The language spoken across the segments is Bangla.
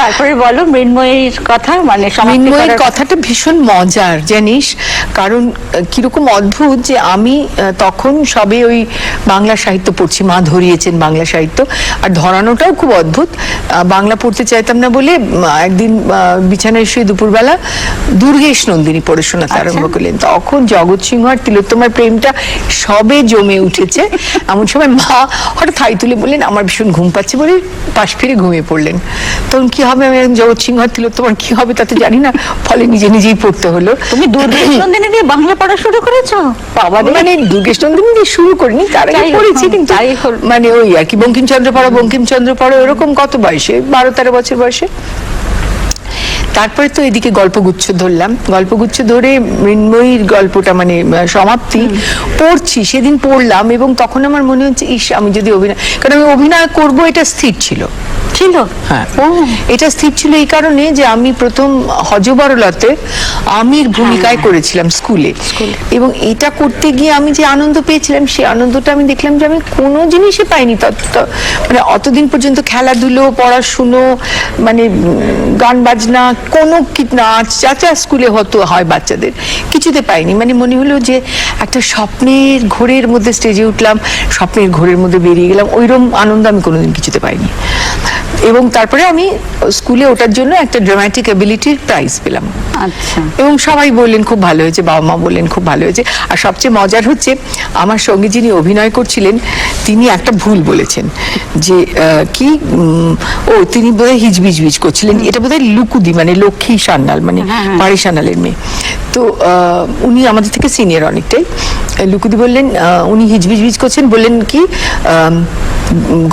তারপরে বলো মৃন্ময়ীর কথা, মানে মৃন্ময়ীর কথাটা ভীষণ মজার জানিস, কারণ কিরকম অদ্ভুত যে আমি তখন সবে ওই বাংলা সাহিত্য পড়ছি, মা ধরিয়েছেন বাংলা সাহিত্য, আর ধরানোটাও খুব অদ্ভুত। বাংলা পড়তে চাইতাম না বলে একদিন বিছানায় শুয়ে দুপুরবেলা দুর্গেশ নন্দিনী পড়ে শোনাতে আরম্ভ করলেন। তখন জগৎ সিংহ আর তিলোত্তমার প্রেমটা সবে জমে উঠেছে। এমন সময় মা হঠাৎ থাই তুলে বললেন আমার ভীষণ ঘুম পাচ্ছে বলে পাশ ফিরে ঘুমিয়ে পড়লেন। তখন কি হবে, আমি জগৎ সিংহ আর তিলোত্তমার কি হবে তাতে জানি না, ফলে নিজে নিজেই পড়তে হলো। তুমি দুর্গেশ নন্দিনী দিয়ে বাংলা পড়া শুরু করেছো? বাবা, মানে দুর্গেশ নন্দিনী দিয়ে শুরু করিনি, তার আগে পড়েছি, কিন্তু মানে ওই আর কি বঙ্কিমচন্দ্র পড়ো এরকম কত বয়সে, 12-13 বছর বয়সে। তারপরে তো এদিকে গল্পগুচ্ছ ধরলাম, গল্পগুচ্ছ ধরে মৃন্ময়ীর গল্পটা মানে সমাপ্তি পড়ছি, সেদিন পড়লাম এবং তখন আমার মনে হচ্ছে ইস আমি যদি অভিনয়, কারণ আমি অভিনয় করবো এটা স্থির ছিল। হ্যাঁ, এটা স্থির ছিল এই কারণে যে আমি প্রথম হজবরলাতে আমির ভূমিকায় করেছিলাম স্কুলে, এবং এটা করতে গিয়ে আমি যে আনন্দ পেয়েছিলাম সেই আনন্দটা আমি দেখলাম যে আমি কোনো জিনিসে পাইনি মানে অতদিন পর্যন্ত। খেলাধুলো, পড়াশুনো, মানে গান বাজনা, কোনো নাচ যা স্কুলে হতো হয় বাচ্চাদের, কিছুতে পাইনি। মানে মনে হলো যে একটা স্বপ্নের ঘোরের মধ্যে স্টেজে উঠলাম, স্বপ্নের ঘোরের মধ্যে বেরিয়ে গেলাম, ওইরকম আনন্দ আমি কোনোদিন কিছুতে পাইনি। এবং তারপরে আমি স্কুলে ওটার জন্য একটা ড্রামাটিক অ্যাবিলিটির প্রাইজ পেলাম। আচ্ছা। এবং সবাই বললেন খুব ভালো হয়েছে, বাবা মা বললেন খুব ভালো হয়েছে। আর সবচেয়ে মজার হচ্ছে আমার সঙ্গে যিনি অভিনয় করছিলেন তিনি একটা ভুল বলেছেন যে কি তিনি বোধহয় হিজবিজবিজ করছিলেন, এটা বোধহয় লুকুদি মানে লক্ষ্মী সান্যাল, মানে পাড়ি সান্যালের মেয়ে। তো উনি আমাদের থেকে সিনিয়র অনেকটাই। লুকুদি বললেন, উনি হিজবিজবিজ করছেন, বললেন কি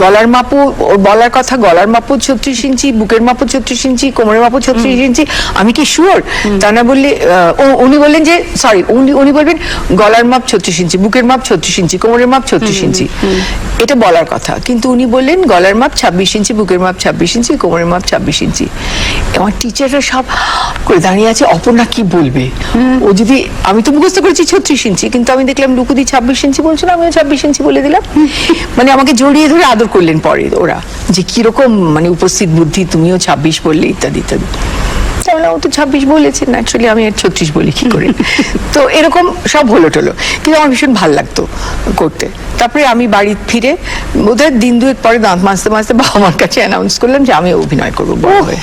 গলার মাপও, বলার কথা গলার মাপও 36 ইঞ্চি, বুকের মাপও 36 ইঞ্চি, কোমরের মাপও 36 ইঞ্চি, আমি কি শিওর? তা না বললে উনি বললেন যে সরি, উনি বলবেন গলার মাপ 36 ইঞ্চি, বুকের মাপ 36 ইঞ্চি, কোমরের মাপ 36 ইঞ্চি, এটা বলার কথা, কিন্তু উনি বললেন গলার মাপ 26 ইঞ্চি, বুকের মাপ 26 ইঞ্চি, কোমরের মাপ 26 ইঞ্চি। আমার টিচাররা সব করে দাঁড়িয়ে আছে, অপর্ণা কি বলবে, ও যদি, আমি তো মুখস্থ করেছি 36 ইঞ্চি, কিন্তু আমি দেখলাম লুকুদি 26 ইঞ্চি বলছিল, আমিও 26 ইঞ্চি বলে দিলাম। মানে আমাকে জড়িয়ে ধরে আদর করলেন পরে ওরা, যে কিরকম মানে উপস্থিত বুদ্ধি, তুমিও 26 বললে, ইত্যাদি ইত্যাদি। ও তো 26 বলেছে, ন্যাচুরালি আমি 36 বলি কি করে। তো এরকম সব হলো টলো, কিন্তু আমার ভীষণ ভালো লাগতো করতে। তারপরে আমি বাড়ি ফিরে বোধহয় দিন দুয়েক পরে দাঁত মাজতে মাজতে বাবা মার কাছে অ্যানাউন্স করলাম যে আমি অভিনয় করবো বড় হয়ে।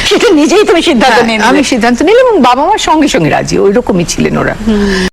সেটা নিজেই তুমি সিদ্ধান্ত নিলে? আমি সিদ্ধান্ত নিলাম এবং বাবা মার সঙ্গে সঙ্গে রাজি, ওই রকমই ছিলেন ওরা।